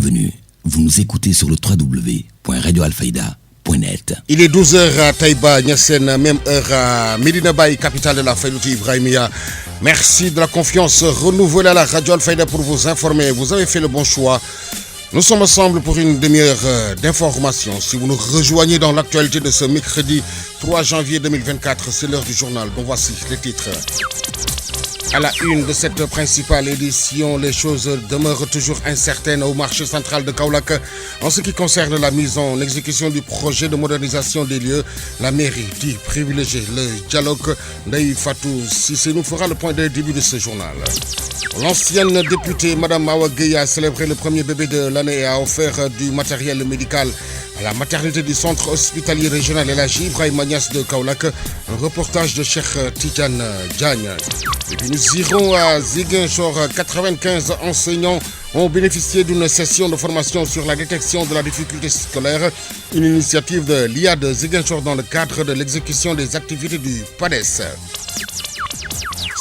Bienvenue, vous nous écoutez sur le www.radioalfayda.net. Il est 12h à Taïba, Niassène, même heure à Medina Baye, capitale de la Fayda Ibrahimia. Merci de la confiance renouvelée à la Radio Alfayda pour vous informer. Vous avez fait le bon choix. Nous sommes ensemble pour une demi-heure d'information. Si vous nous rejoignez dans l'actualité de ce mercredi 3 janvier 2024, c'est l'heure du journal. Donc voici les titres. À la une de cette principale édition, les choses demeurent toujours incertaines au marché central de Kaolack. En ce qui concerne la mise en exécution du projet de modernisation des lieux, la mairie dit privilégier le dialogue. Ndeye Fatou Cissé nous fera le point de début de ce journal. L'ancienne députée Mme Awa Gueye a célébré le premier bébé de l'année et a offert du matériel médical à la maternité du centre hospitalier régional El Hadji Ibrahima Niass de Kaolack. Un reportage de Cheikh Tidiane Diagne. Et puis nous irons à Ziguinchor. 95 enseignants ont bénéficié d'une session de formation sur la détection de la difficulté scolaire. Une initiative de l'IA de Ziguinchor dans le cadre de l'exécution des activités du PADES.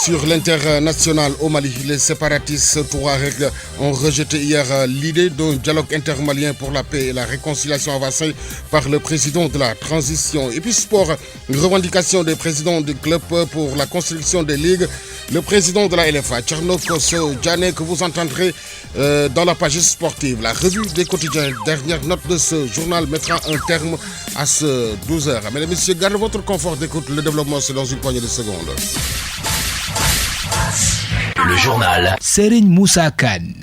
Sur l'international au Mali, les séparatistes touaregs ont rejeté hier l'idée d'un dialogue intermalien pour la paix et la réconciliation avancée par le président de la transition. Et puis sport, une revendication des présidents du club pour la construction des ligues. Le président de la LFA, Tchernokoso Djane, que vous entendrez dans la page sportive. La revue des quotidiens, dernière note de ce journal, mettra un terme à ce 12h. Mesdames et messieurs, gardez votre confort d'écoute. Le développement, c'est dans une poignée de secondes. Le journal Serigne Moussa Kane.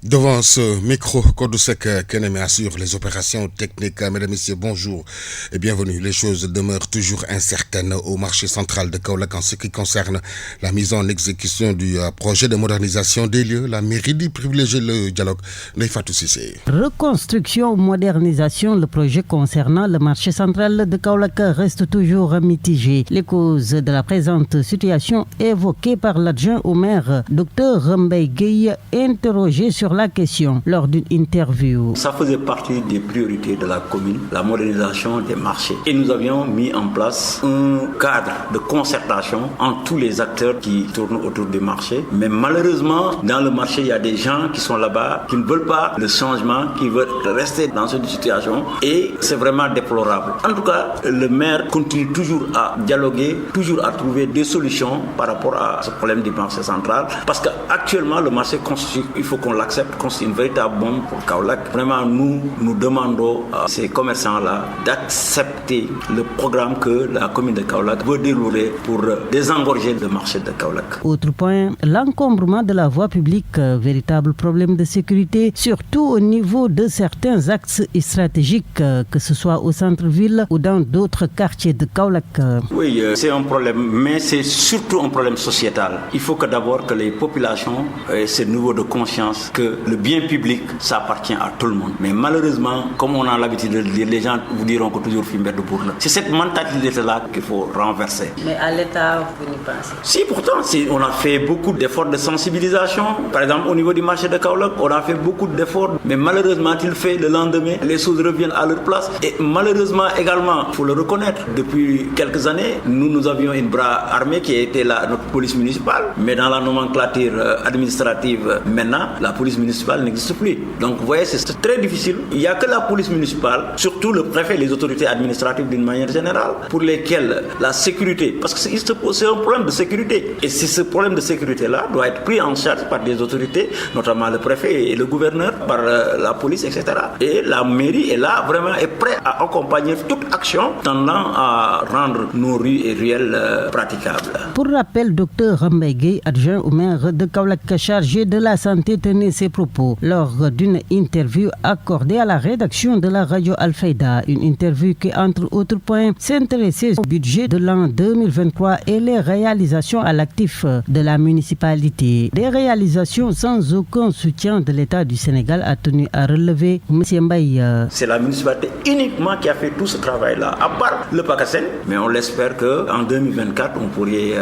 Devant ce micro, Kodosek Keneme assure les opérations techniques. Mesdames et messieurs, bonjour et bienvenue. Les choses demeurent toujours incertaines au marché central de Kaolack en ce qui concerne la mise en exécution du projet de modernisation des lieux. La mairie dit privilégier le dialogue. Ndeye Fatou Cissé. Reconstruction ou modernisation, le projet concernant le marché central de Kaolack reste toujours mitigé. Les causes de la présente situation évoquées par l'adjoint au maire, Dr Mbeye Gueye, interrogé sur la question lors d'une interview. Ça faisait partie des priorités de la commune, la modernisation des marchés. Et nous avions mis en place un cadre de concertation entre tous les acteurs qui tournent autour des marchés. Mais malheureusement, dans le marché, il y a des gens qui sont là-bas, qui ne veulent pas le changement, qui veulent rester dans cette situation. Et c'est vraiment déplorable. En tout cas, le maire continue toujours à dialoguer, toujours à trouver des solutions par rapport à ce problème du marché central. Parce qu'actuellement, le marché constitue, il faut qu'on l'accepte, constitue une véritable bombe pour Kaolack. Vraiment, nous demandons à ces commerçants-là d'accepter le programme que la commune de Kaolack veut dérouler pour désengorger le marché de Kaolack. Autre point, l'encombrement de la voie publique, véritable problème de sécurité, surtout au niveau de certains axes stratégiques, que ce soit au centre-ville ou dans d'autres quartiers de Kaolack. Oui, c'est un problème, mais c'est surtout un problème sociétal. Il faut que d'abord que les populations aient ce niveau de conscience que le bien public, ça appartient à tout le monde. Mais malheureusement, comme on a l'habitude de le dire, les gens vous diront que toujours Fimber de Bourle. C'est cette mentalité-là qu'il faut renverser. Mais à l'État, vous n'y pensez? Si, pourtant, on a fait beaucoup d'efforts de sensibilisation. Par exemple, au niveau du marché de Kaolack, on a fait beaucoup d'efforts. Mais malheureusement, il fait le lendemain, les choses reviennent à leur place. Et malheureusement, également, il faut le reconnaître, depuis quelques années, nous avions une bras armée qui était notre police municipale. Mais dans la nomenclature administrative, maintenant, la police municipale n'existe plus. Donc vous voyez, c'est très difficile. Il n'y a que la police municipale, surtout le préfet et les autorités administratives d'une manière générale, pour lesquelles la sécurité, parce que c'est un problème de sécurité. Et ce problème de sécurité-là doit être pris en charge par des autorités, notamment le préfet et le gouverneur, par la police, etc. Et la mairie est là, vraiment, est prête à accompagner toute action tendant à rendre nos rues et ruelles praticables. Pour rappel, Dr Mbeye Gueye, adjoint au maire de Kaolack chargé de la santé, tenait ses propos lors d'une interview accordée à la rédaction de la radio Alfayda. Une interview qui, entre autres points, s'intéressait au budget de l'an 2023 et les réalisations à l'actif de la municipalité. Des réalisations sans aucun soutien de l'État du Sénégal, a tenu à relever M. Mbeye. C'est la municipalité uniquement qui a fait tout ce travail-là, à part le PACASEN, mais on l'espère qu'en 2024, on pourrait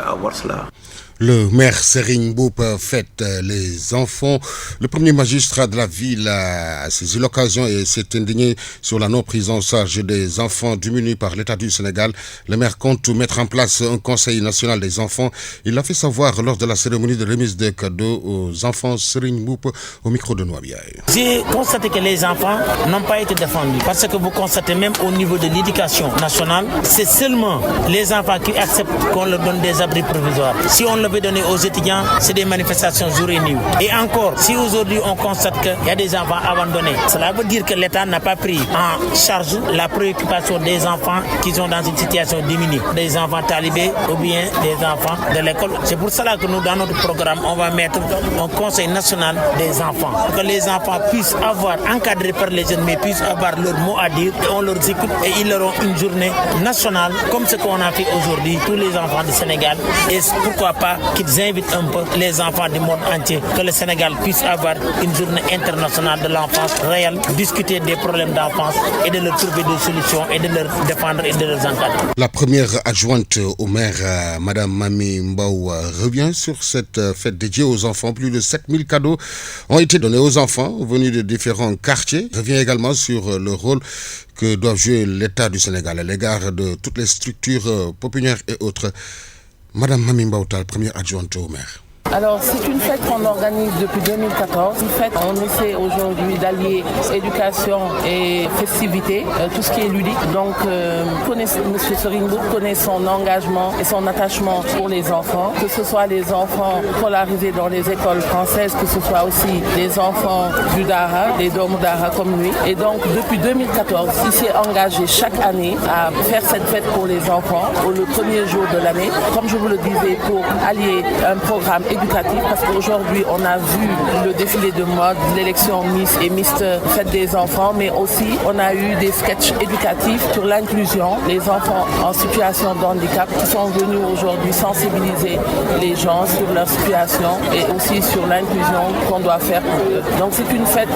avoir cela. Le maire Serigne Mboup fête les enfants. Le premier magistrat de la ville a saisi l'occasion et s'est indigné sur la non-prise en charge des enfants démunis par l'État du Sénégal. Le maire compte mettre en place un conseil national des enfants. Il l'a fait savoir lors de la cérémonie de remise de cadeaux aux enfants. Serigne Mboup au micro de Noabiaye. J'ai constaté que les enfants n'ont pas été défendus parce que vous constatez même au niveau de l'éducation nationale, c'est seulement les enfants qui acceptent qu'on leur donne des abris provisoires. Si on le veut donner aux étudiants, c'est des manifestations jour et nuit. Et encore, si aujourd'hui on constate qu'il y a des enfants abandonnés, cela veut dire que l'État n'a pas pris en charge la préoccupation des enfants qui sont dans une situation diminuée, des enfants talibés ou bien des enfants de l'école. C'est pour cela que nous, dans notre programme, on va mettre un conseil national des enfants, pour que les enfants puissent avoir, encadrés par les jeunes, mais puissent avoir leur mot à dire, et on leur écoute et ils auront une journée nationale, comme ce qu'on a fait aujourd'hui, tous les enfants du Sénégal. Et pourquoi pas qu'ils invitent un peu les enfants du monde entier, que le Sénégal puisse avoir une journée internationale de l'enfance réelle, discuter des problèmes d'enfance et de leur trouver des solutions et de leur défendre et de les encadrer. La première adjointe au maire, Madame Mami Mbao, revient sur cette fête dédiée aux enfants. Plus de 7000 cadeaux ont été donnés aux enfants venus de différents quartiers. Revient également sur le rôle que doit jouer l'État du Sénégal à l'égard de toutes les structures populaires et autres. Madame Mami Mbaoutal, première adjointe au maire. Alors c'est une fête qu'on organise depuis 2014. Une fête, on essaie aujourd'hui d'allier éducation et festivité, tout ce qui est ludique. Donc M. Serigne Mboup connaît son engagement et son attachement pour les enfants, que ce soit les enfants scolarisés dans les écoles françaises, que ce soit aussi les enfants du Dara, les Dom Dara comme lui. Et donc depuis 2014, il s'est engagé chaque année à faire cette fête pour les enfants, le premier jour de l'année, comme je vous le disais, pour allier un programme éducatif, parce qu'aujourd'hui on a vu le défilé de mode, l'élection Miss et Mister Fête des enfants, mais aussi on a eu des sketchs éducatifs sur l'inclusion, les enfants en situation de handicap qui sont venus aujourd'hui sensibiliser les gens sur leur situation et aussi sur l'inclusion qu'on doit faire pour eux. Donc c'est une fête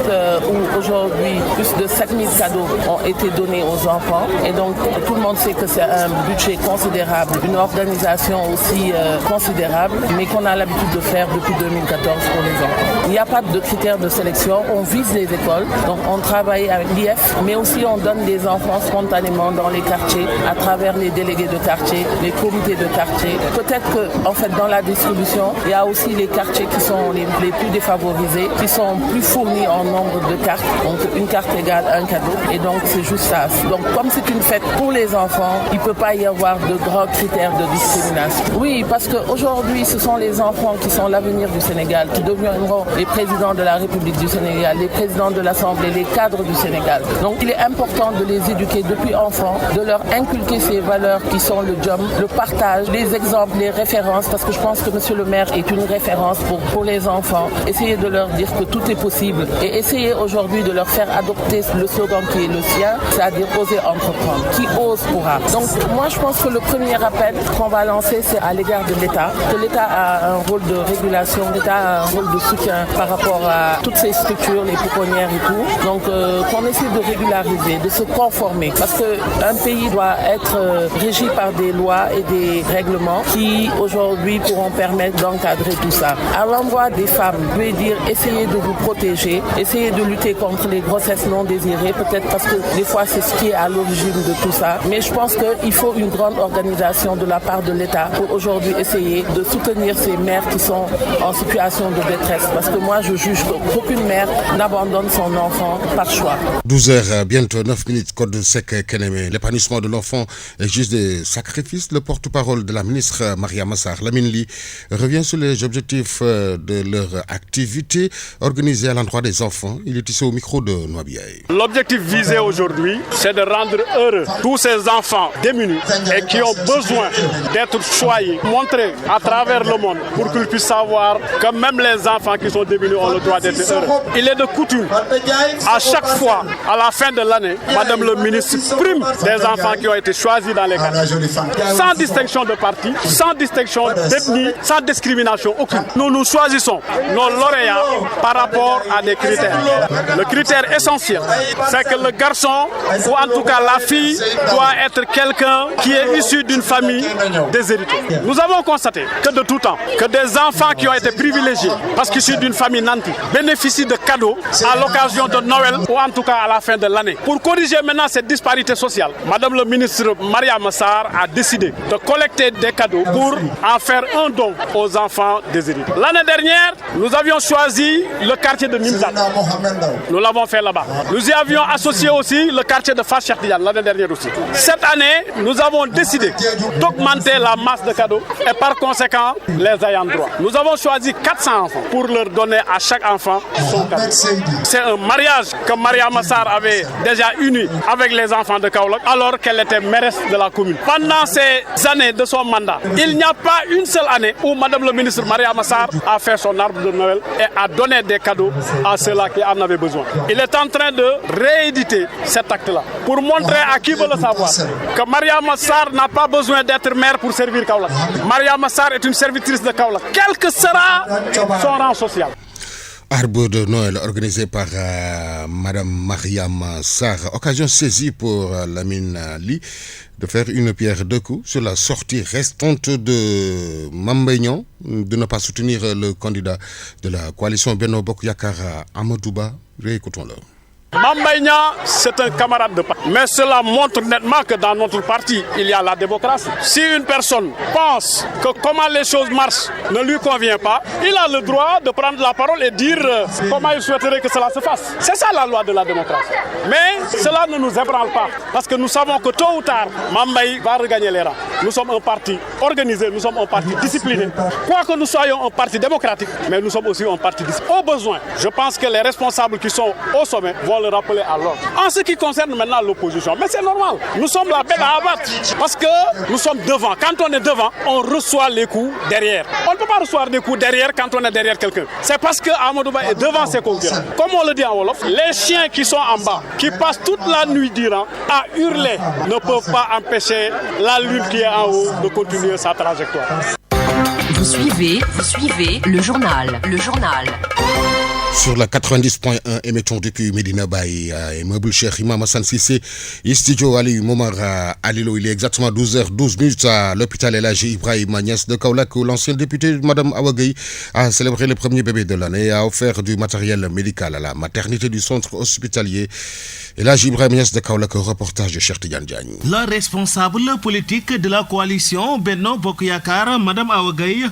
où aujourd'hui plus de 7000 cadeaux ont été donnés aux enfants et donc tout le monde sait que c'est un budget considérable, une organisation aussi considérable, mais qu'on a l'habitude de faire depuis 2014 pour les enfants. Il n'y a pas de critères de sélection, on vise les écoles, donc on travaille avec l'IF, mais aussi on donne des enfants spontanément dans les quartiers, à travers les délégués de quartier, les comités de quartier. Peut-être que, en fait, dans la distribution, il y a aussi les quartiers qui sont les plus défavorisés, qui sont plus fournis en nombre de cartes, donc une carte égale un cadeau, et donc c'est juste ça. Donc comme c'est une fête pour les enfants, il ne peut pas y avoir de grands critères de discrimination. Oui, parce qu'aujourd'hui, ce sont les enfants qui sont l'avenir du Sénégal, qui deviendront les présidents de la République du Sénégal, les présidents de l'Assemblée, les cadres du Sénégal. Donc il est important de les éduquer depuis enfants, de leur inculquer ces valeurs qui sont le job, le partage, les exemples, les références, parce que je pense que Monsieur le maire est une référence pour les enfants. Essayer de leur dire que tout est possible et essayer aujourd'hui de leur faire adopter le slogan qui est le sien, c'est-à-dire oser entreprendre. Qui ose pourra. Donc moi je pense que le premier appel qu'on va lancer, c'est à l'égard de l'État, que l'État a un rôle de régulation, l'État a un rôle de soutien par rapport à toutes ces structures, les pouponnières et tout. Donc qu'on essaie de régulariser, de se conformer. Parce qu'un pays doit être régi par des lois et des règlements qui aujourd'hui pourront permettre d'encadrer tout ça. À l'endroit des femmes, je vais dire essayez de vous protéger, essayez de lutter contre les grossesses non désirées, peut-être parce que des fois c'est ce qui est à l'origine de tout ça. Mais je pense qu'il faut une grande organisation de la part de l'État pour aujourd'hui essayer de soutenir ces mères qui sont en situation de détresse. Parce que moi je juge qu'aucune mère n'abandonne son enfant par choix. 12h, bientôt 9 minutes, Code sec Keneme. L'épanouissement de l'enfant exige des sacrifices. Le porte-parole de la ministre Maria Massar Laminli revient sur les objectifs de leur activité organisée à l'endroit des enfants. Il est ici au micro de Noabiaye. L'objectif visé aujourd'hui, c'est de rendre heureux tous ces enfants démunis et qui ont besoin d'être choyés, montrés à travers le monde pour qu'ils qu'ils puissent savoir que même les enfants qui sont démunis ont le droit d'être heureux. Il est de coutume, à chaque fois, à la fin de l'année, Madame le ministre prime des enfants qui ont été choisis dans les quartiers, sans distinction de parti, sans distinction d'ethnie, sans discrimination aucune. Nous choisissons nos lauréats par rapport à des critères. Le critère essentiel, c'est que le garçon, ou en tout cas la fille, doit être quelqu'un qui est issu d'une famille déshéritée. Nous avons constaté que de tout temps, que des enfants qui ont été privilégiés, parce qu'ils sont d'une famille nantie, bénéficient de cadeaux à l'occasion de Noël ou en tout cas à la fin de l'année. Pour corriger maintenant cette disparité sociale, Madame le ministre Mariama Sarr a décidé de collecter des cadeaux pour en faire un don aux enfants déshérités. L'année dernière, nous avions choisi le quartier de Nimzat. Nous l'avons fait là-bas. Nous y avions associé aussi le quartier de Fachatiyan l'année dernière aussi. Cette année, nous avons décidé d'augmenter la masse de cadeaux et par conséquent les ayants droit. Nous avons choisi 400 enfants pour leur donner à chaque enfant son cadeau. C'est un mariage que Mariama Sarr avait déjà uni avec les enfants de Kaolack alors qu'elle était mairesse de la commune. Pendant ces années de son mandat, il n'y a pas une seule année où Madame le ministre Mariama Sarr a fait son arbre de Noël et a donné des cadeaux à ceux-là qui en avaient besoin. Il est en train de rééditer cet acte-là pour montrer à qui veut le savoir que Mariama Sarr n'a pas besoin d'être maire pour servir Kaolack. Mariama Sarr est une servitrice de Kaolack, quel que sera son rang social. Arbre de Noël organisé par Madame Mariam Sarr. Occasion saisie pour Lamine Ly de faire une pierre deux coups sur la sortie restante de Mambéignan de ne pas soutenir le candidat de la coalition Benno Bokk Yakaar Amadou Ba. Réécoutons-le. Mambéignan, c'est un camarade de parti. Mais cela montre nettement que dans notre parti, il y a la démocratie. Si une personne pense que comment les choses marchent ne lui convient pas, il a le droit de prendre la parole et dire comment il souhaiterait que cela se fasse. C'est ça la loi de la démocratie. Mais cela ne nous ébranle pas. Parce que nous savons que tôt ou tard, Mambéignan va regagner les rangs. Nous sommes un parti organisé, nous sommes un parti discipliné. Quoique nous soyons un parti démocratique, mais nous sommes aussi un parti discipliné. Au besoin, je pense que les responsables qui sont au sommet vont le rappeler à l'ordre. En ce qui concerne maintenant l'opposition, mais c'est normal, nous sommes la bête à abattre parce que nous sommes devant. Quand on est devant, on reçoit les coups derrière. On ne peut pas recevoir des coups derrière quand on est derrière quelqu'un. C'est parce que Amadou Ba est devant ses concurrents. Comme on le dit en Wolof, les chiens qui sont en bas, qui passent toute la nuit durant à hurler, ne peuvent pas empêcher la lune qui est en haut de continuer sa trajectoire. Vous suivez le journal. Sur la 90.1, émettons depuis Medina Baye, immeuble Cheikh Imam Hassan Cissé, studio Ali Momar Alilo. Il est exactement 12h12 à l'hôpital El Hadji Ibrahima Niass de Kaolack où l'ancien député Madame Awa Gueye a célébré le premier bébé de l'année et a offert du matériel médical à la maternité du centre hospitalier El Hadji Ibrahima Niass de Kaolack. Reportage de Cheikh Tidiane Diagne. La responsable politique de la coalition Benno Bokk Yakaar, Madame Awa Gueye,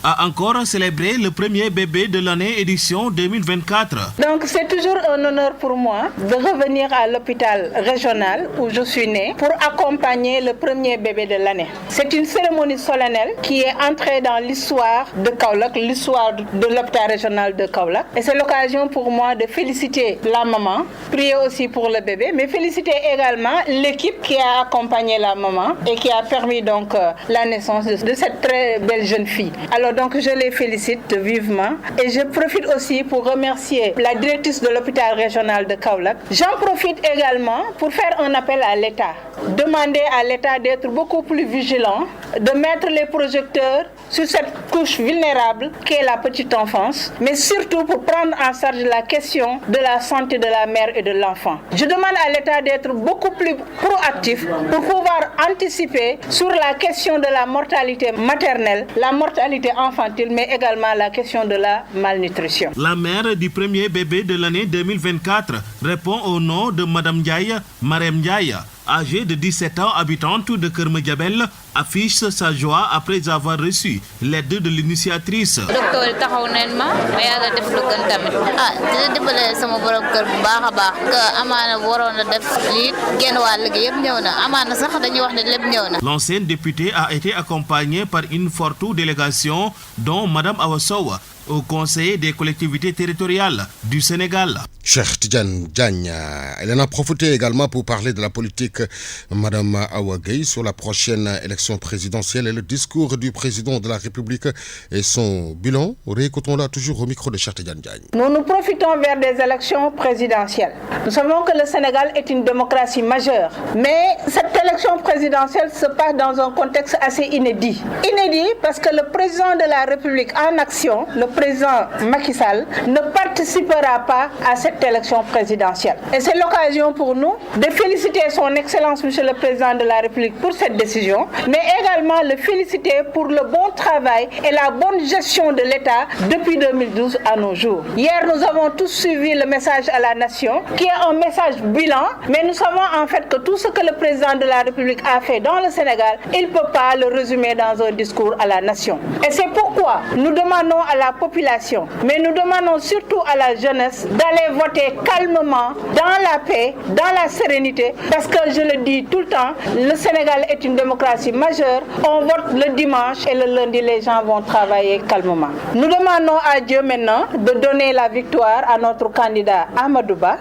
a encore célébré le premier bébé de l'année édition 2024. Donc c'est toujours un honneur pour moi de revenir à l'hôpital régional où je suis née pour accompagner le premier bébé de l'année. C'est une cérémonie solennelle qui est entrée dans l'histoire de Kaolack, l'histoire de l'hôpital régional de Kaolack. Et c'est l'occasion pour moi de féliciter la maman, prier aussi pour le bébé, mais féliciter également l'équipe qui a accompagné la maman et qui a permis donc la naissance de cette très belle jeune fille. Alors donc je les félicite vivement et je profite aussi pour remercier la directrice de l'hôpital régional de Kaolack. J'en profite également pour faire un appel à l'État. Demander à l'État d'être beaucoup plus vigilant, de mettre les projecteurs sur cette couche vulnérable qu'est la petite enfance, mais surtout pour prendre en charge la question de la santé de la mère et de l'enfant. Je demande à l'État d'être beaucoup plus proactif pour pouvoir anticiper sur la question de la mortalité maternelle, la mortalité infantile, mais également la question de la malnutrition. La mère du premier bébé de l'année 2024 répond au nom de Madame Ndiaye, Marem Ndiaye. Âgée de 17 ans, habitante de Keur Madiabel, affiche sa joie après avoir reçu l'aide de l'initiatrice. Docteur taxaw nañ ma yàlla def lu gën tamit dina dimbale sama borom kër bu baax a baax que amaana waroon na def lii genn wàll gi yëpp ñëw na amaana sax dañuy wax ne lépp ñëw na. L'ancienne députée a été accompagnée par une forte délégation dont Madame Awa Sow, au Conseil des collectivités territoriales du Sénégal. Cheikh Tidiane Diagne, elle en a profité également pour parler de la politique, Madame Awa Gueye, sur la prochaine élection présidentielle et le discours du président de la République et son bilan. Réécoutons-la toujours au micro de Cheikh Tidiane Diagne. Nous profitons vers des élections présidentielles. Nous savons que le Sénégal est une démocratie majeure, mais cette élection présidentielle se passe dans un contexte assez inédit. Inédit parce que le président de la République en action, le président Macky Sall, ne participera pas à cette élection présidentielle. Et c'est l'occasion pour nous de féliciter son Excellence Monsieur le Président de la République pour cette décision, mais également le féliciter pour le bon travail et la bonne gestion de l'État depuis 2012 à nos jours. Hier, nous avons tous suivi le message à la nation, qui est un message bilan, mais nous savons en fait que tout ce que le Président de la République a fait dans le Sénégal, il ne peut pas le résumer dans un discours à la nation. Et c'est pourquoi nous demandons à la population, mais nous demandons surtout à la jeunesse d'aller voter calmement, dans la paix, dans la sérénité, parce que je le dis tout le temps, le Sénégal est une démocratie majeure. On vote le dimanche et le lundi, les gens vont travailler calmement. Nous demandons à Dieu maintenant de donner la victoire à notre candidat Amadou Ba,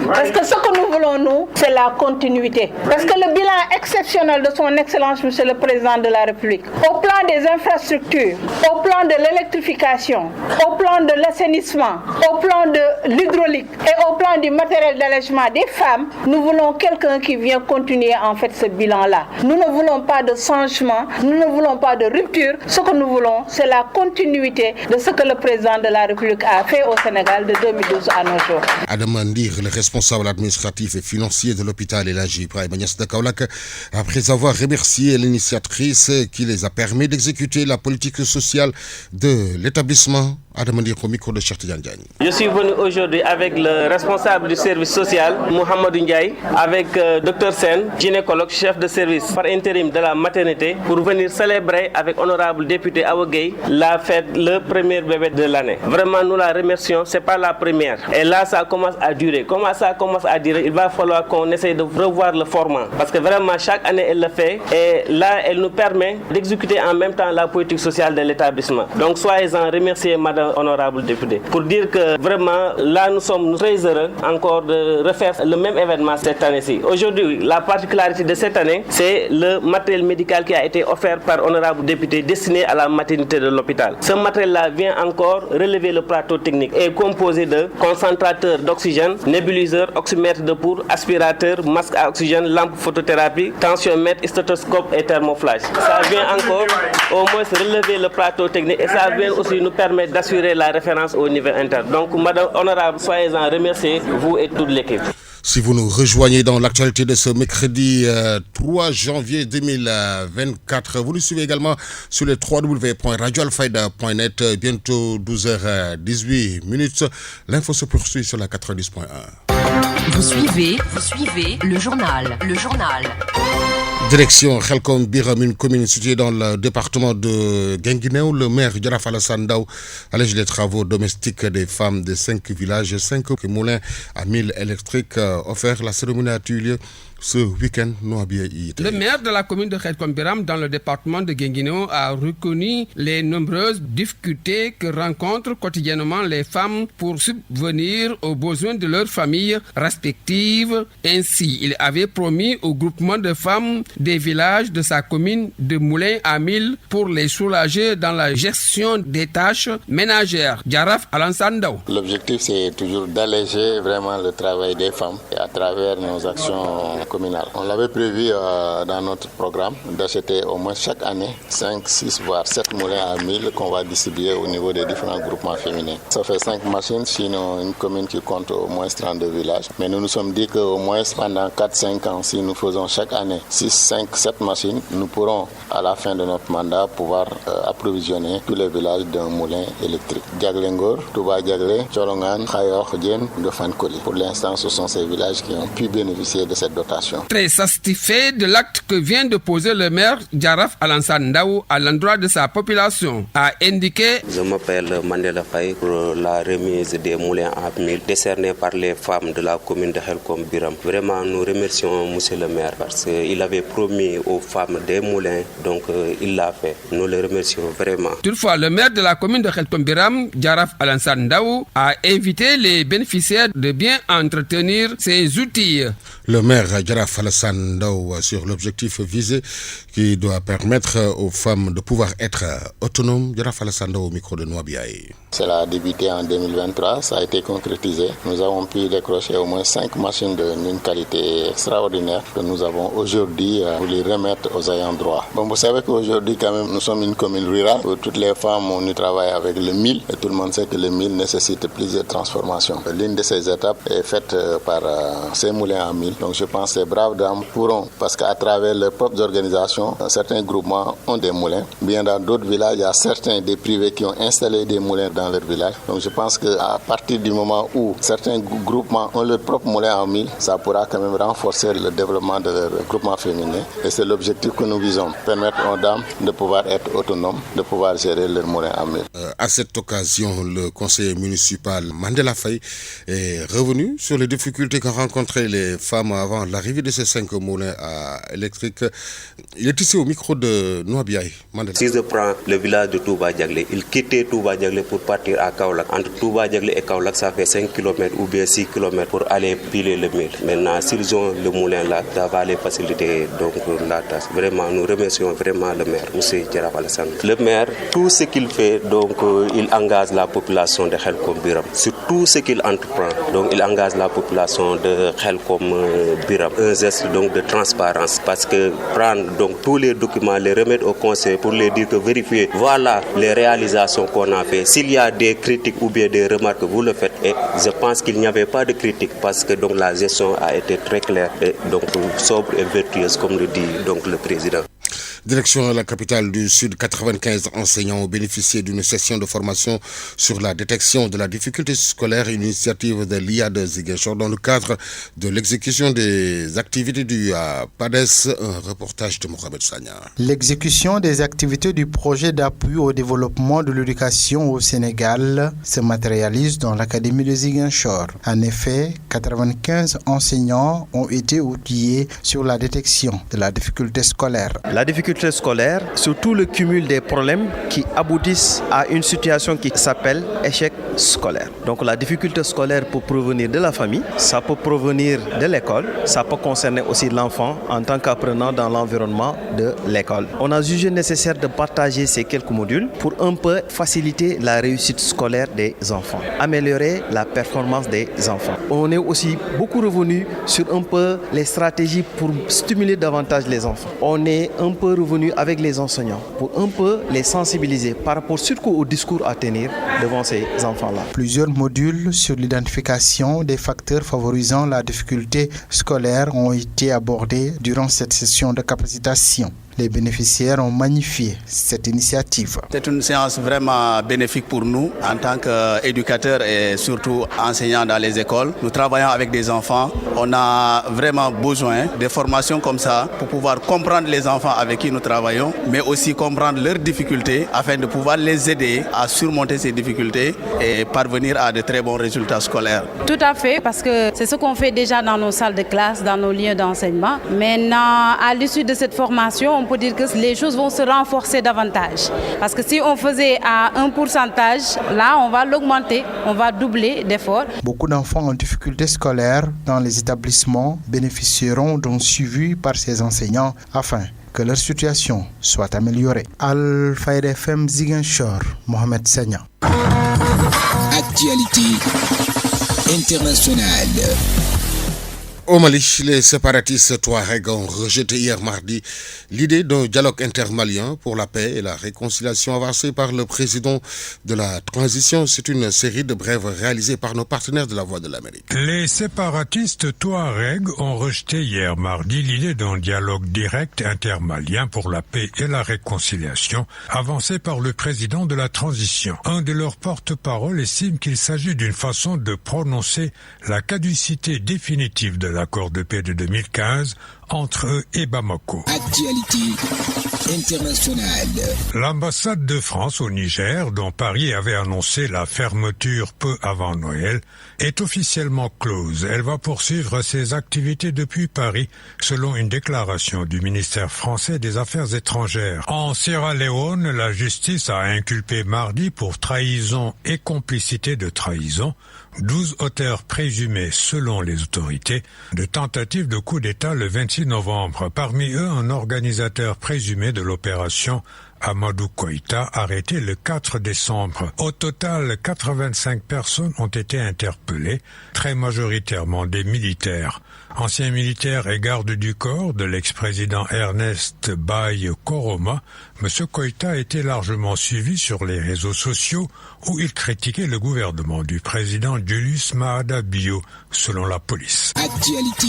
parce que ce que nous voulons, nous, c'est la continuité. Parce que le bilan exceptionnel de son Excellence, Monsieur le Président de la République, au plan des infrastructures, au plan de l'électrification, au plan de l'assainissement, au plan de l'hydraulique et au plan du matériel d'allègement des femmes, nous voulons quelqu'un qui vient continuer en fait ce bilan-là. Nous ne voulons pas de changement, nous ne voulons pas de rupture. Ce que nous voulons, c'est la continuité de ce que le Président de la République a fait au Sénégal de 2012 à nos jours. Adam Ndir, le responsable administratif et financier de l'hôpital El Hadji Ibrahima Niass de Kaolack, après avoir remercié l'initiatrice qui les a permis d'exécuter la politique sociale de l'établissement. Adam Ndir au micro de Cheikh Tidiane Diagne. Je suis venu aujourd'hui avec le responsable du service social, Mohamedou Ndiaye, avec Dr Sen, gynécologue, chef de service par intérim de la maternité, pour venir célébrer avec honorable député Awa Gueye la fête, le premier bébé de l'année. Vraiment, nous la remercions, c'est pas la première. Et là, ça commence à durer. Comment ça commence à durer? Il va falloir qu'on essaye de revoir le format. Parce que vraiment, chaque année, elle le fait. Et là, elle nous permet d'exécuter en même temps la politique sociale de l'établissement. Donc, soyez-en remerciés, madame honorable député, pour dire que vraiment, là, nous sommes très heureux encore de refaire le même événement cette année-ci. Aujourd'hui, la particularité de cette année, c'est le matériel médical qui a été offert par honorable député destiné à la maternité de l'hôpital. Ce matériel-là vient encore relever le plateau technique et est composé de concentrateurs d'oxygène, nébuliseurs, oxymètres de poudre, aspirateurs, masques à oxygène, lampes photothérapie, tensiomètre, stéthoscope et thermoflage. Ça vient encore au moins relever le plateau technique et ça vient aussi nous permettre d'assurer la référence au niveau interne. Donc, madame honorable, soyez-en remerciés, vous et toute l'équipe. Si vous nous rejoignez dans l'actualité de ce mercredi 3 janvier 2024, vous nous suivez également sur le www.radioalfayda.net. Bientôt 12h18. L'info se poursuit sur la 90.1. Vous suivez le journal. Direction Khelcom Biram, une commune située dans le département de Guinguinéo. Le maire Jaraf Alassane Ndao allège les travaux domestiques des femmes de 5 villages, 5 moulins à 1000 électriques offerts. La cérémonie a eu lieu ce week-end. Le maire de la commune de Khelcom Biram dans le département de Guinguinéo a reconnu les nombreuses difficultés que rencontrent quotidiennement les femmes pour subvenir aux besoins de leurs familles respectives. Ainsi, il avait promis au groupement de femmes des villages de sa commune de Moulins à 1000 pour les soulager dans la gestion des tâches ménagères. Jaraf Alassane Ndao. L'objectif, c'est toujours d'alléger vraiment le travail des femmes et à travers nos actions communales. On l'avait prévu dans notre programme d'acheter au moins chaque année 5, 6 voire 7 moulins à 1000 qu'on va distribuer au niveau des différents groupements féminins. Ça fait 5 machines, sinon une commune qui compte au moins 32 villages. Mais nous nous sommes dit qu'au moins pendant 4-5 ans, si nous faisons chaque année 6, 5, 7 machines, nous pourrons à la fin de notre mandat pouvoir approvisionner tous les villages d'un moulin électrique. Diaglengor, Touba Diaglé, Tcholongan, Khayor, Dien, de Fankoli. Pour l'instant, ce sont ces villages qui ont pu bénéficier de cette dotation. transformation. Très satisfait de l'acte que vient de poser le maire Djaraf Alassane Ndao à l'endroit de sa population, a indiqué: Je m'appelle Mandela Faye pour la remise des moulins à mil décernés par les femmes de la commune de Khelcom Biram. Vraiment, nous remercions monsieur le maire parce qu'il avait promis aux femmes des moulins, donc il l'a fait. Nous le remercions vraiment. Toutefois, le maire de la commune de Khelcom Biram, Djaraf Alassane Ndao, a invité les bénéficiaires de bien entretenir ces outils. Le maire Djaraf Alassane Ndao sur l'objectif visé qui doit permettre aux femmes de pouvoir être autonomes. Djaraf Alassane Ndao au micro de Noabiaï. Cela a débuté en 2023, ça a été concrétisé. Nous avons pu décrocher au moins 5 machines d'une qualité extraordinaire que nous avons aujourd'hui pour les remettre aux ayants droit. Bon, vous savez qu'aujourd'hui quand même nous sommes une commune rurale où toutes les femmes on y travaille avec le mil et tout le monde sait que le mil nécessite plusieurs transformations. L'une de ces étapes est faite par ces moulins à mil. Donc je pense que ces braves dames pourront, parce qu'à travers leurs propres organisations, certains groupements ont des moulins. Bien dans d'autres villages, il y a certains des privés qui ont installé des moulins dans leur village. Donc je pense qu'à partir du moment où certains groupements ont leur propre moulin à mil, ça pourra quand même renforcer le développement de leur groupement féminin. Et c'est l'objectif que nous visons, permettre aux dames de pouvoir être autonomes, de pouvoir gérer leur moulin à mil. À cette occasion, le conseiller municipal Mandela Faye est revenu sur les difficultés qu'ont rencontrées les femmes avant l'arrivée de ces 5 moulins électriques. Il est ici au micro de Noabiaï. Si je prends le village de Touba Diaglé, il quittait Touba Diaglé pour partir à Kaolack. Entre Touba Diaglé et Kaolack, ça fait 5 km ou bien 6 km pour aller piler le mil. Maintenant, s'ils ont le moulin là, ça va les faciliter donc la tâche. Vraiment, nous remercions vraiment le maire, M. Djaraf Alassane. Le maire, tout ce qu'il fait, donc il engage la population de Khelcom Biram. Sur tout ce qu'il entreprend, donc il engage la population de Khelcom Biram. Un geste donc de transparence parce que prendre donc tous les documents, les remettre au conseil pour les dire que vérifier, voilà les réalisations qu'on a fait. S'il y a des critiques ou bien des remarques, vous le faites. Et je pense qu'il n'y avait pas de critiques parce que donc la gestion a été très claire et donc sobre et vertueuse comme le dit donc le président. Direction de la capitale du Sud, 95 enseignants ont bénéficié d'une session de formation sur la détection de la difficulté scolaire, une initiative de l'IA de Ziguinchor dans le cadre de l'exécution des activités du PADES. Un reportage de Mohamed Sagna. L'exécution des activités du projet d'appui au développement de l'éducation au Sénégal se matérialise dans l'académie de Ziguinchor. En effet, 95 enseignants ont été outillés sur la détection de la difficulté scolaire. La difficulté scolaire, surtout le cumul des problèmes qui aboutissent à une situation qui s'appelle échec scolaire. Donc la difficulté scolaire peut provenir de la famille, ça peut provenir de l'école, ça peut concerner aussi l'enfant en tant qu'apprenant dans l'environnement de l'école. On a jugé nécessaire de partager ces quelques modules pour un peu faciliter la réussite scolaire des enfants, améliorer la performance des enfants. On est aussi beaucoup revenu sur un peu les stratégies pour stimuler davantage les enfants. On est un peu revenu avec les enseignants pour un peu les sensibiliser par rapport surtout au discours à tenir devant ces enfants-là. Plusieurs modules sur l'identification des facteurs favorisant la difficulté scolaire ont été abordés durant cette session de capacitation. Les bénéficiaires ont magnifié cette initiative. C'est une séance vraiment bénéfique pour nous en tant qu'éducateurs et surtout enseignants dans les écoles. Nous travaillons avec des enfants. On a vraiment besoin de formations comme ça pour pouvoir comprendre les enfants avec qui nous travaillons, mais aussi comprendre leurs difficultés afin de pouvoir les aider à surmonter ces difficultés et parvenir à de très bons résultats scolaires. Tout à fait, parce que c'est ce qu'on fait déjà dans nos salles de classe, dans nos lieux d'enseignement. Maintenant, à l'issue de cette formation, on peut dire que les choses vont se renforcer davantage. Parce que si on faisait à un pourcentage, là, on va l'augmenter, on va doubler d'efforts. Beaucoup d'enfants en difficulté scolaire dans les établissements bénéficieront d'un suivi par ces enseignants afin que leur situation soit améliorée. Al-Fayda FM Ziguinchor, Mohamed Sagna. Actualité internationale. Au Mali, les séparatistes Touareg ont rejeté hier mardi l'idée d'un dialogue intermalien pour la paix et la réconciliation avancée par le président de la transition. C'est une série de brèves réalisées par nos partenaires de la Voix de l'Amérique. Les séparatistes Touareg ont rejeté hier mardi l'idée d'un dialogue direct intermalien pour la paix et la réconciliation avancée par le président de la transition. Un de leurs porte-parole estime qu'il s'agit d'une façon de prononcer la caducité définitive de l'accord de paix de 2015 entre eux et Bamako. Actualité internationale. L'ambassade de France au Niger, dont Paris avait annoncé la fermeture peu avant Noël, est officiellement close. Elle va poursuivre ses activités depuis Paris, selon une déclaration du ministère français des Affaires étrangères. En Sierra Leone, la justice a inculpé mardi pour trahison et complicité de trahison 12 auteurs présumés, selon les autorités, de tentatives de coup d'État le 26 novembre. Parmi eux, un organisateur présumé de l'opération, Amadou Koïta, arrêté le 4 décembre. Au total, 85 personnes ont été interpellées, très majoritairement des militaires. Ancien militaire et garde du corps de l'ex-président Ernest Bai Koroma, M. Koïta a été largement suivi sur les réseaux sociaux où il critiquait le gouvernement du président Julius Maada Bio, selon la police. Actualité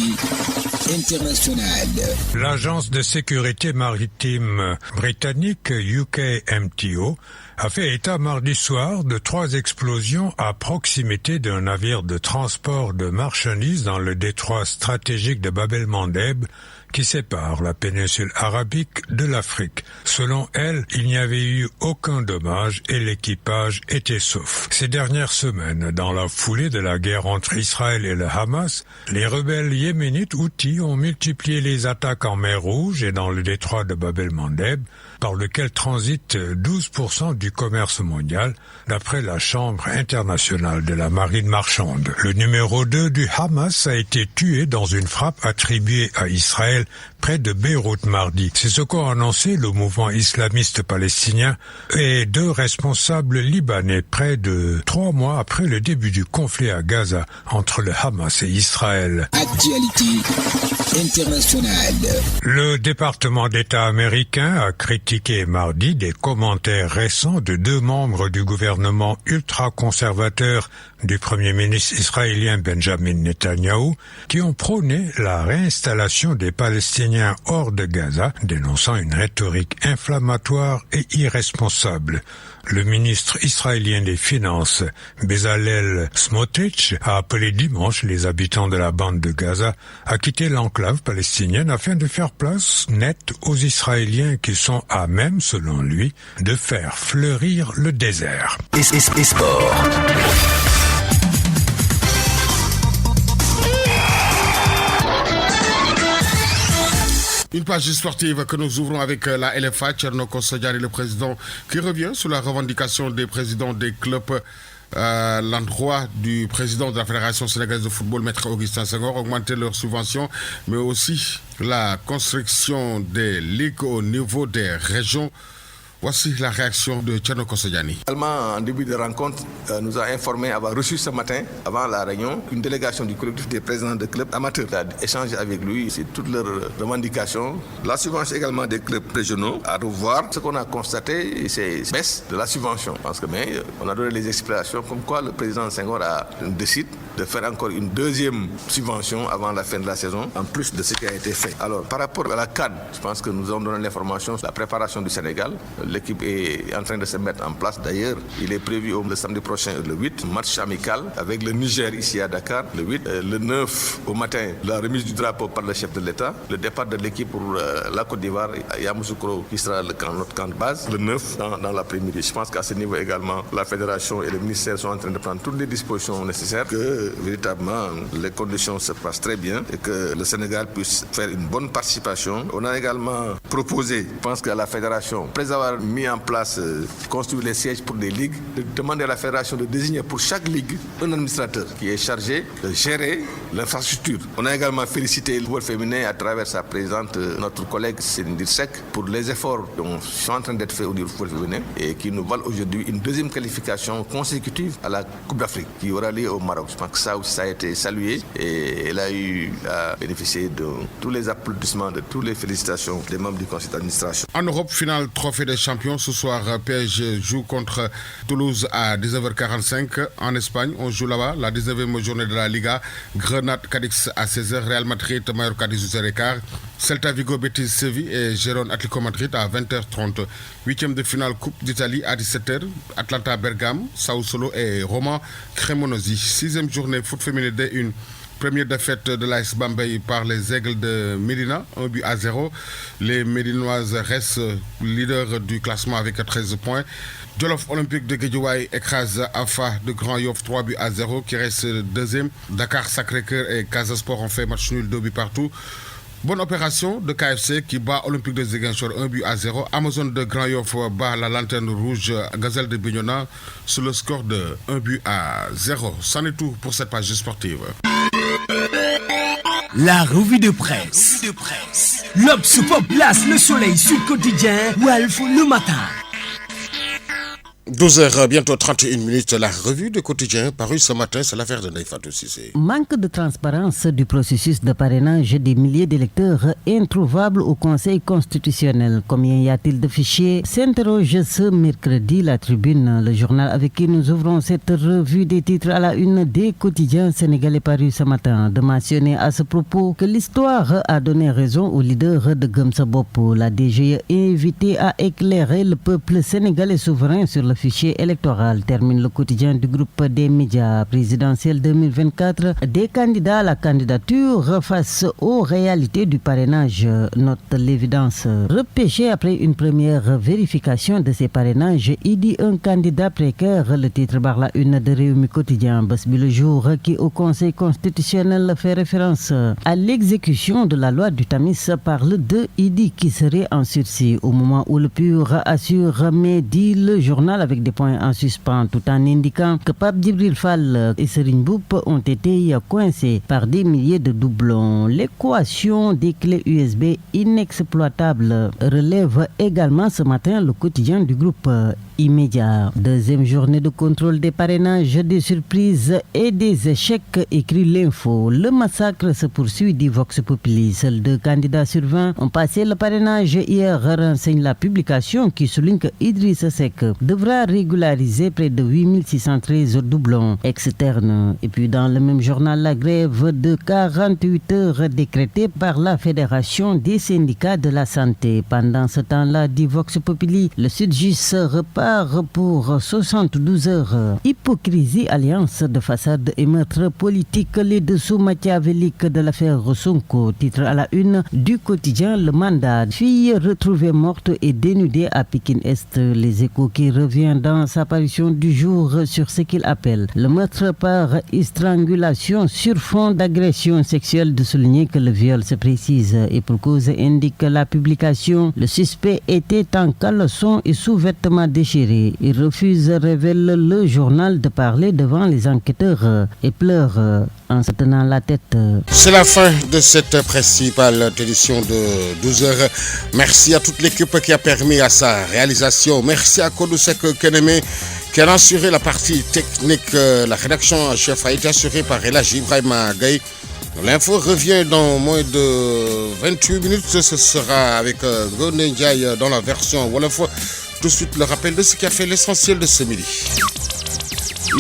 internationale. L'agence de sécurité maritime britannique UKMTO a fait état mardi soir de 3 explosions à proximité d'un navire de transport de marchandises dans le détroit stratégique de Bab el-Mandeb qui sépare la péninsule arabique de l'Afrique. Selon elle, il n'y avait eu aucun dommage et l'équipage était sauf. Ces dernières semaines, dans la foulée de la guerre entre Israël et le Hamas, les rebelles yéménites Houthis ont multiplié les attaques en mer Rouge et dans le détroit de Bab el-Mandeb, par lequel transite 12% du commerce mondial, d'après la Chambre internationale de la marine marchande. Le numéro 2 du Hamas a été tué dans une frappe attribuée à Israël près de Beyrouth mardi. C'est ce qu'ont annoncé le mouvement islamiste palestinien et 2 responsables libanais près de 3 mois après le début du conflit à Gaza entre le Hamas et Israël. Actualité internationale. Le département d'État américain a critiqué mardi des commentaires récents de 2 membres du gouvernement ultra-conservateur du Premier ministre israélien Benjamin Netanyahou qui ont prôné la réinstallation des Palestiniens hors de Gaza, dénonçant une rhétorique inflammatoire et irresponsable. Le ministre israélien des Finances, Bezalel Smotrich, a appelé dimanche les habitants de la bande de Gaza à quitter l'enclave palestinienne afin de faire place nette aux Israéliens qui sont à même, selon lui, de faire fleurir le désert. Et sport. Une page sportive que nous ouvrons avec la LFA, Tcherno Kossadjari, le président, qui revient sur la revendication des présidents des clubs l'endroit du président de la Fédération sénégalaise de football, Maître Augustin Senghor, augmenter leurs subventions, mais aussi la construction des ligues au niveau des régions. Voici la réaction de Tcherno Kossadjari. En début de rencontre, nous a informé avoir reçu ce matin, avant la réunion, une délégation du collectif des présidents de clubs amateurs. On a échangé avec lui sur toutes leurs revendications. La subvention également des clubs régionaux à revoir. Ce qu'on a constaté, c'est baisse de la subvention. Parce que on a donné les explications comme quoi le président Senghor a décidé de faire encore une deuxième subvention avant la fin de la saison, en plus de ce qui a été fait. Alors, par rapport à la CAN, je pense que nous avons donné l'information sur la préparation du Sénégal. L'équipe est en train de se mettre en place. D'ailleurs, il est prévu le samedi prochain, le 8, match amical avec le Niger ici à Dakar, le 8. Le 9, au matin, la remise du drapeau par le chef de l'État. Le départ de l'équipe pour la Côte d'Ivoire, Yamoussoukro, qui sera notre camp de base, le 9 dans l'après-midi. Je pense qu'à ce niveau également, la fédération et le ministère sont en train de prendre toutes les dispositions nécessaires que véritablement les conditions se passent très bien et que le Sénégal puisse faire une bonne participation. On a également proposé, je pense qu'à la fédération, après avoir mis en place, construire les sièges pour des ligues, de demander à la fédération de désigner pour chaque ligue un administrateur qui est chargé de gérer l'infrastructure. On a également félicité le football féminin à travers sa présidente, notre collègue Céline Sec, pour les efforts qui sont en train d'être faits au niveau du football féminin et qui nous valent aujourd'hui une deuxième qualification consécutive à la Coupe d'Afrique qui aura lieu au Maroc. Je pense que ça aussi ça a été salué et elle a eu à bénéficier de tous les applaudissements, de toutes les félicitations des membres du conseil d'administration. En Europe, finale Trophée des champions. Ce soir, PSG joue contre Toulouse à 19h45. En Espagne, on joue là-bas la 19e journée de la Liga. Grenade-Cadix à 16h. Real Madrid, Mallorca 18h15. Celta Vigo, Betis, Séville et Gérone Atlético Madrid à 20h30. 8e de finale Coupe d'Italie à 17h. Atlanta Bergame, Sao Solo et Roma Cremonesi. 6e journée foot féminin D1. Première défaite de l'AS Bambey par les Aigles de Médina, 1-0. Les Médinoises restent leaders du classement avec 13 points. Jolof Olympique de Guédiawaye écrase AFA de Grand Yoff 3-0 qui reste deuxième. Dakar Sacré-Cœur et Casa Sport ont fait match nul 2 buts partout. Bonne opération de KFC qui bat Olympique de Ziguinchor 1-0. Amazon de Grand Yoff bat la Lanterne Rouge Gazelle de Bignona sur le score de 1-0. C'en est tout pour cette page sportive. La revue de presse. L'Obs place Le Soleil sur le quotidien, Walf le matin. 12h, bientôt 31 minutes, la revue de quotidien parue ce matin, c'est l'affaire de Neïfatou Cissé. Manque de transparence du processus de parrainage des milliers d'électeurs introuvable au Conseil constitutionnel. Combien y a-t-il de fichiers? S'interroge ce mercredi la Tribune, le journal avec qui nous ouvrons cette revue des titres à la une des quotidiens sénégalais parus ce matin. De mentionner à ce propos que l'histoire a donné raison au leader de Gumsa Bopo. La DGE est invitée à éclairer le peuple sénégalais souverain sur le fichier électoral, termine le quotidien du groupe des médias présidentiels 2024. Des candidats à la candidature face aux réalités du parrainage, note l'évidence. Repêché après une première vérification de ces parrainages, il dit un candidat précaire, le titre par la une de Réumi Quotidien. Basbi le jour qui au Conseil constitutionnel fait référence à l'exécution de la loi du Tamis parle de Idi qui serait en sursis au moment où le PUR assure, mais dit le journal avec des points en suspens tout en indiquant que Pape Djibril Fall et Serigne Mboup ont été coincés par des milliers de doublons. L'équation des clés USB inexploitables relève également ce matin le quotidien du groupe Immédiat. Deuxième journée de contrôle des parrainages, des surprises et des échecs, écrit l'info. Le massacre se poursuit, dit Vox Populi. Seuls 2 candidats sur 20 ont passé le parrainage hier, renseigne la publication qui souligne que Idrissa Seck devra régulariser près de 8613 doublons externes. Et puis dans le même journal, la grève de 48 heures décrétée par la Fédération des syndicats de la santé. Pendant ce temps-là, dit Vox Populi, le Sudjus repart pour 72 heures. Hypocrisie, alliance de façade et meurtre politique, les dessous machiavéliques de l'affaire Sonko. Titre à la une du quotidien Le Mandat. Fille retrouvée morte et dénudée à Pékin-Est. Les Échos qui revient dans sa parution du jour sur ce qu'il appelle le meurtre par strangulation sur fond d'agression sexuelle, de souligner que le viol se précise et pour cause indique la publication. Le suspect était en caleçon et sous-vêtements déchirés. Il refuse, révèle le journal, de parler devant les enquêteurs et pleure en se tenant la tête. C'est la fin de cette principale édition de 12h. Merci à toute l'équipe qui a permis à sa réalisation. Merci à Kodusek Keneme qui a assuré la partie technique. La rédaction en chef a été assurée par Elhaji Ibrahima Gaye. L'info revient dans moins de 28 minutes. Ce sera avec Gondé Ndiaye dans la version Wolof. Tout de suite le rappel de ce qui a fait l'essentiel de ce midi.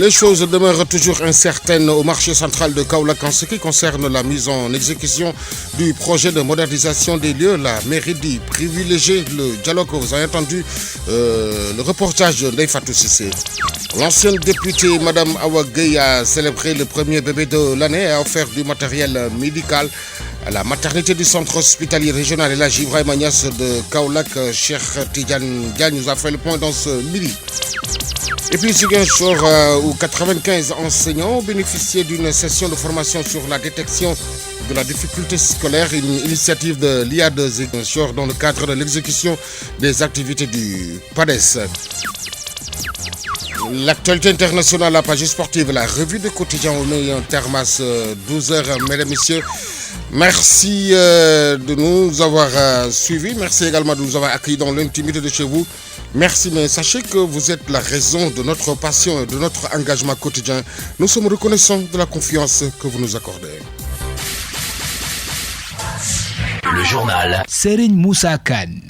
Les choses demeurent toujours incertaines au marché central de Kaolack en ce qui concerne la mise en exécution du projet de modernisation des lieux. La mairie dit privilégier le dialogue. Vous avez entendu le reportage de Neïfatou Cissé. L'ancienne députée Madame Awa Gueye a célébré le premier bébé de l'année et a offert du matériel médical à la maternité du centre hospitalier régional Elhaji Ibrahima Niass de Kaolack. Cheikh Tidiane Diagne nous a fait le point dans ce midi. Et puis Ziguinchor, où 95 enseignants ont bénéficié d'une session de formation sur la détection de la difficulté scolaire, une initiative de l'IA de Ziguinchor dans le cadre de l'exécution des activités du PADES. L'actualité internationale, la page sportive, la revue de quotidien, on met un terme à 12h, mesdames et messieurs. Merci de nous avoir suivis. Merci également de nous avoir accueillis dans l'intimité de chez vous. Merci, mais sachez que vous êtes la raison de notre passion et de notre engagement quotidien. Nous sommes reconnaissants de la confiance que vous nous accordez. Le journal Serigne Moussa Kane.